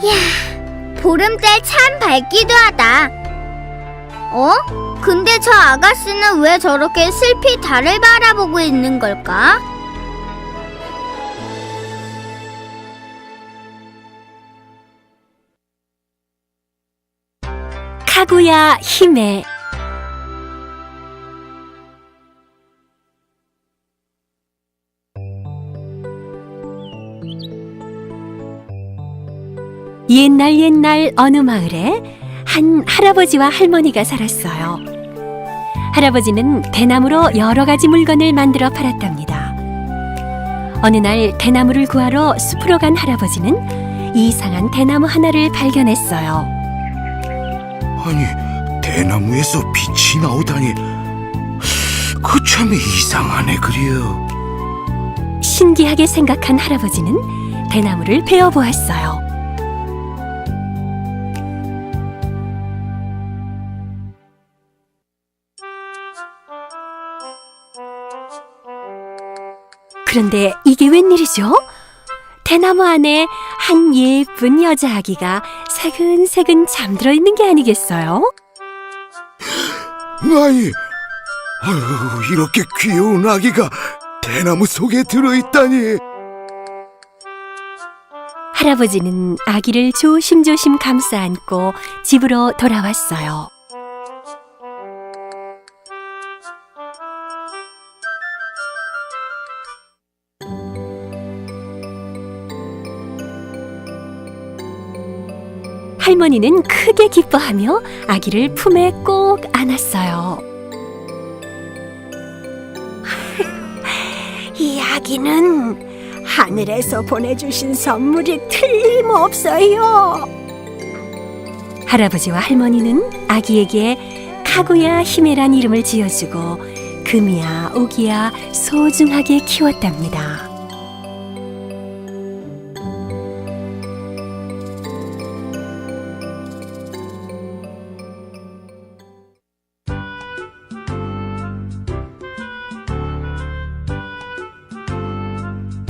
이야, 보름달 참 밝기도 하다. 근데 저 아가씨는 왜 저렇게 슬피 달을 바라보고 있는 걸까? 카구야 히메. 옛날 어느 마을에 한 할아버지와 할머니가 살았어요. 할아버지는 대나무로 여러 가지 물건을 만들어 팔았답니다. 어느 날 대나무를 구하러 숲으로 간 할아버지는 이상한 대나무 하나를 발견했어요. 아니, 대나무에서 빛이 나오다니, 그 참 이상하네 그려. 신기하게 생각한 할아버지는 대나무를 베어보았어요. 그런데 이게 웬일이죠? 대나무 안에 한 예쁜 여자 아기가 새근새근 잠들어 있는 게 아니겠어요? 아이, 아유, 이렇게 귀여운 아기가 대나무 속에 들어있다니. 할아버지는 아기를 조심조심 감싸 안고 집으로 돌아왔어요. 할머니는 크게 기뻐하며 아기를 품에 꼭 안았어요. 이 아기는 하늘에서 보내주신 선물이 틀림없어요. 할아버지와 할머니는 아기에게 카구야 히메란 이름을 지어주고 금이야 오기야 소중하게 키웠답니다.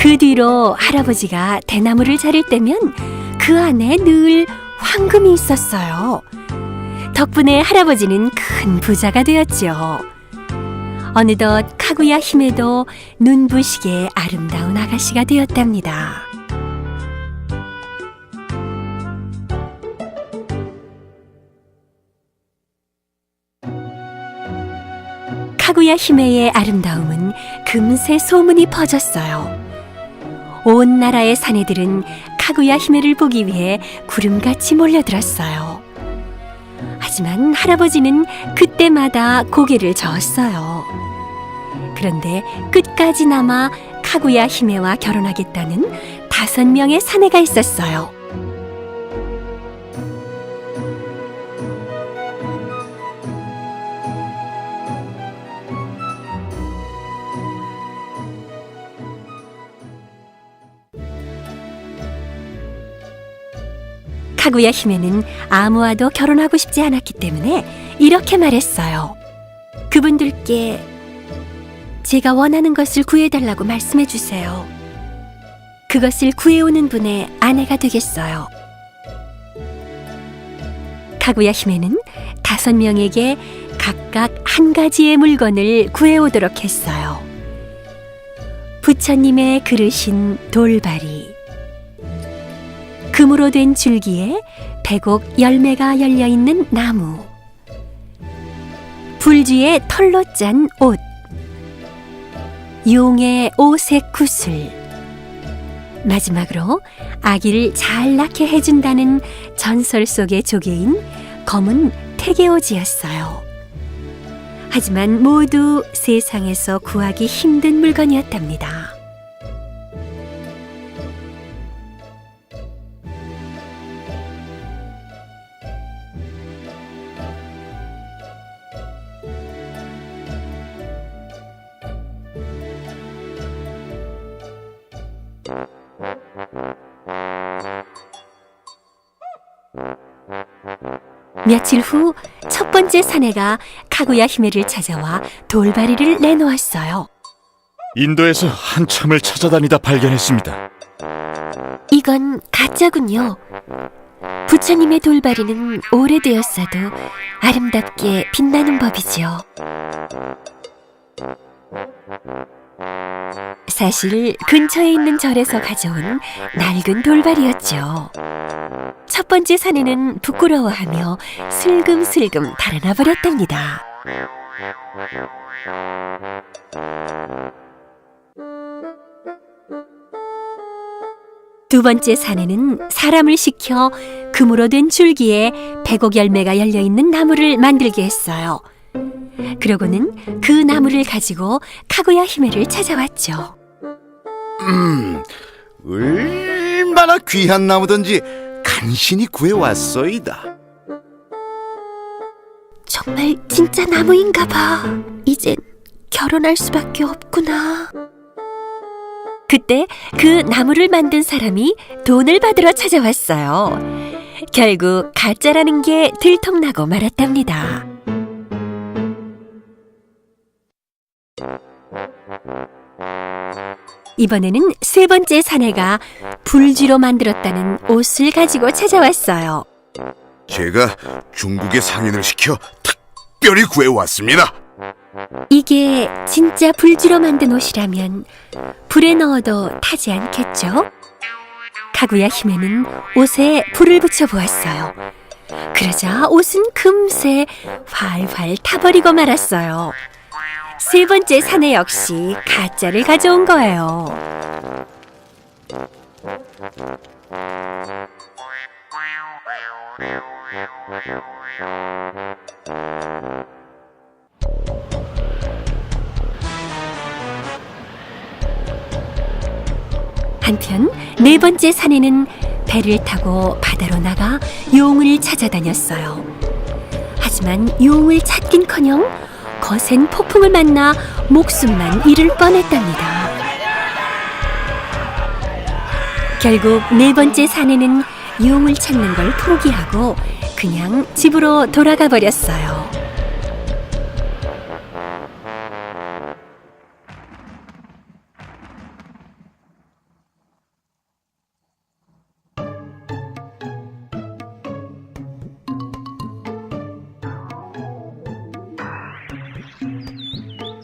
그 뒤로 할아버지가 대나무를 자를 때면 그 안에 늘 황금이 있었어요. 덕분에 할아버지는 큰 부자가 되었죠. 어느덧 카구야 히메도 눈부시게 아름다운 아가씨가 되었답니다. 카구야 히메의 아름다움은 금세 소문이 퍼졌어요. 온 나라의 사내들은 카구야 히메를 보기 위해 구름같이 몰려들었어요. 하지만 할아버지는 그때마다 고개를 저었어요. 그런데 끝까지나마 카구야 히메와 결혼하겠다는 5명의 사내가 있었어요. 카구야 히메는 아무와도 결혼하고 싶지 않았기 때문에 이렇게 말했어요. 그분들께 제가 원하는 것을 구해달라고 말씀해 주세요. 그것을 구해오는 분의 아내가 되겠어요. 카구야 히메는 5명에게 각각 한 가지의 물건을 구해오도록 했어요. 부처님의 그릇인 돌바리, 금으로 된 줄기에 백옥 열매가 열려있는 나무, 불쥐의 털로 짠 옷, 용의 오색 구슬, 마지막으로 아기를 잘 낳게 해준다는 전설 속의 조개인 검은 태계오지였어요. 하지만 모두 세상에서 구하기 힘든 물건이었답니다. 며칠 후 첫 번째 사내가 카구야 히메를 찾아와 돌바리를 내놓았어요. 인도에서 한참을 찾아다니다 발견했습니다. 이건 가짜군요. 부처님의 돌발이는 오래되었어도 아름답게 빛나는 법이지요. 사실 근처에 있는 절에서 가져온 낡은 돌발이었죠. 첫 번째 사내는 부끄러워하며 슬금슬금 달아나 버렸답니다. 두 번째 사내는 사람을 시켜 금으로 된 줄기에 100억 열매가 열려있는 나무를 만들게 했어요. 그러고는 그 나무를 가지고 카구야 히메를 찾아왔죠. 얼마나 귀한 나무든지 간신히 구해왔소이다. 정말 진짜 나무인가 봐. 이젠 결혼할 수밖에 없구나. 그때 그 나무를 만든 사람이 돈을 받으러 찾아왔어요. 결국 가짜라는 게 들통나고 말았답니다. 이번에는 세 번째 사내가 불쥐로 만들었다는 옷을 가지고 찾아왔어요. 제가 중국에 상인을 시켜 특별히 구해왔습니다. 이게 진짜 불쥐로 만든 옷이라면 불에 넣어도 타지 않겠죠? 카구야 히메는 옷에 불을 붙여 보았어요. 그러자 옷은 금세 활활 타버리고 말았어요. 세 번째 사내 역시 가짜를 가져온 거예요. 한편 네 번째 사내는 배를 타고 바다로 나가 용을 찾아다녔어요. 하지만 용을 찾긴커녕 거센 폭풍을 만나 목숨만 잃을 뻔했답니다. 결국 네 번째 사내는 용을 찾는 걸 포기하고 그냥 집으로 돌아가 버렸어요.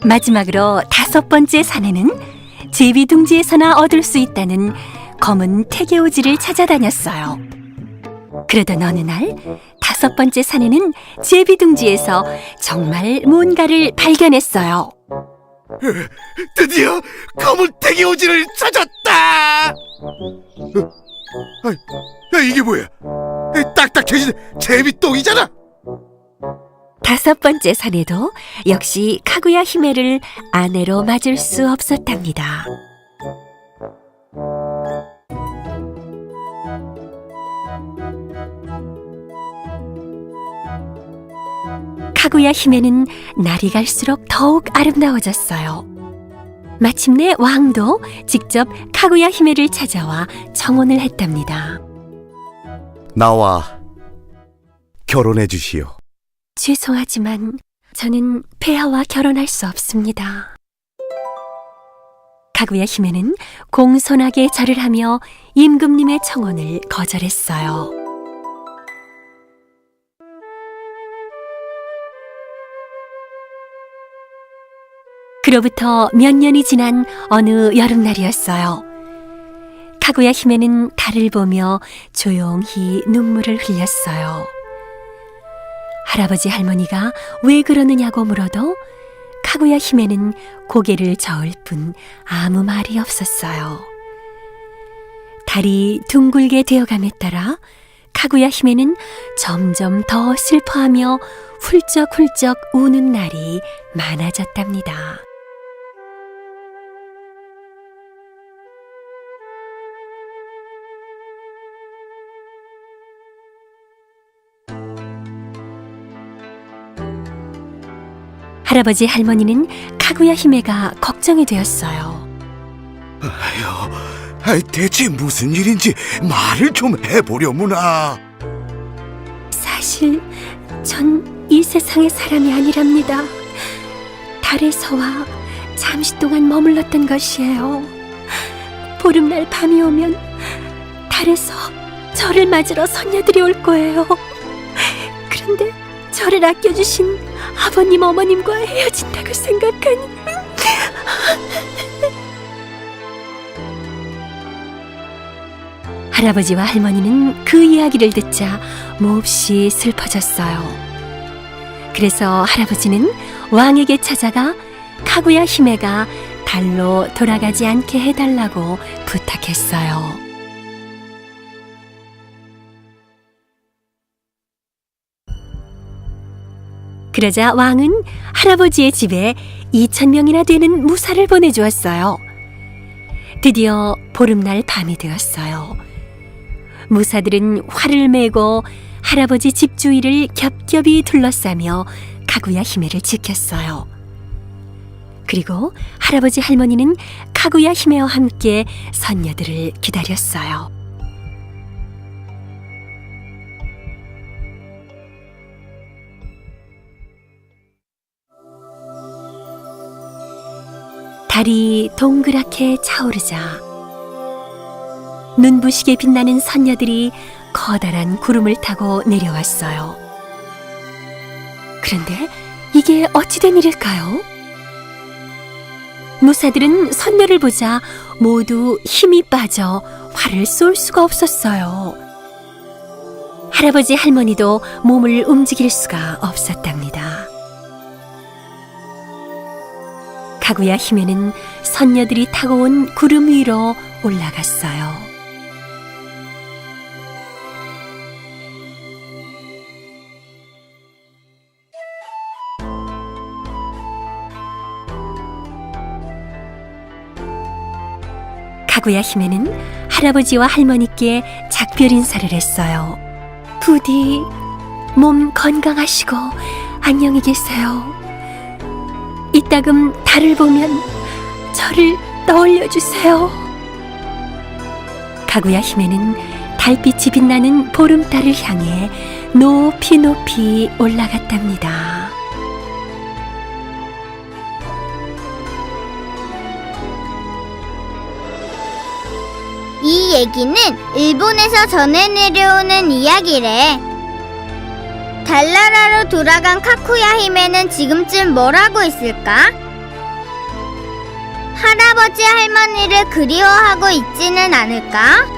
마지막으로 다섯 번째 사내는 제비둥지에서나 얻을 수 있다는 검은 태개오지를 찾아다녔어요. 그러던 어느 날 다섯 번째 사내는 제비둥지에서 정말 뭔가를 발견했어요. 드디어 검은 태기오지를 찾았다. 이게 뭐야? 딱딱해진 제비똥이잖아. 다섯 번째 사내도 역시 카구야 히메를 아내로 맞을 수 없었답니다. 카구야 히메는 날이 갈수록 더욱 아름다워졌어요. 마침내 왕도 직접 카구야 히메를 찾아와 청혼을 했답니다. 나와 결혼해 주시오. 죄송하지만 저는 폐하와 결혼할 수 없습니다. 카구야 히메는 공손하게 절을 하며 임금님의 청혼을 거절했어요. 그로부터 몇 년이 지난 어느 여름날이었어요. 카구야 히메는 달을 보며 조용히 눈물을 흘렸어요. 할아버지 할머니가 왜 그러느냐고 물어도 카구야 히메는 고개를 저을 뿐 아무 말이 없었어요. 달이 둥글게 되어감에 따라 카구야 히메는 점점 더 슬퍼하며 훌쩍훌쩍 우는 날이 많아졌답니다. 할아버지 할머니는 카구야 히메가 걱정이 되었어요. 대체 무슨 일인지 말을 좀 해보려무나. 사실 전 이 세상의 사람이 아니랍니다. 달에서와 잠시 동안 머물렀던 것이에요. 보름날 밤이 오면 달에서 저를 맞으러 선녀들이 올 거예요. 그런데 저를 아껴주신 아버님, 어머님과 헤어진다고 생각하니 할아버지와 할머니는 그 이야기를 듣자 몹시 슬퍼졌어요. 그래서 할아버지는 왕에게 찾아가 카구야 히메가 달로 돌아가지 않게 해달라고 부탁했어요. 그러자 왕은 할아버지의 집에 2,000명이나 되는 무사를 보내주었어요. 드디어 보름날 밤이 되었어요. 무사들은 활을 메고 할아버지 집 주위를 겹겹이 둘러싸며 카구야 히메를 지켰어요. 그리고 할아버지 할머니는 카구야 히메와 함께 선녀들을 기다렸어요. 달이 동그랗게 차오르자 눈부시게 빛나는 선녀들이 커다란 구름을 타고 내려왔어요. 그런데 이게 어찌된 일일까요? 무사들은 선녀를 보자 모두 힘이 빠져 활을 쏠 수가 없었어요. 할아버지 할머니도 몸을 움직일 수가 없었답니다. 카구야 히메는 선녀들이 타고 온 구름 위로 올라갔어요. 카구야 히메는 할아버지와 할머니께 작별 인사를 했어요. 부디 몸 건강하시고 안녕히 계세요. 이따금 달을 보면 저를 떠올려 주세요. 카구야 히메는 달빛이 빛나는 보름달을 향해 높이 높이 올라갔답니다. 이 얘기는 일본에서 전해 내려오는 이야기래. 달나라로 돌아간 카쿠야 히메는 지금쯤 뭘 하고 있을까? 할아버지 할머니를 그리워하고 있지는 않을까?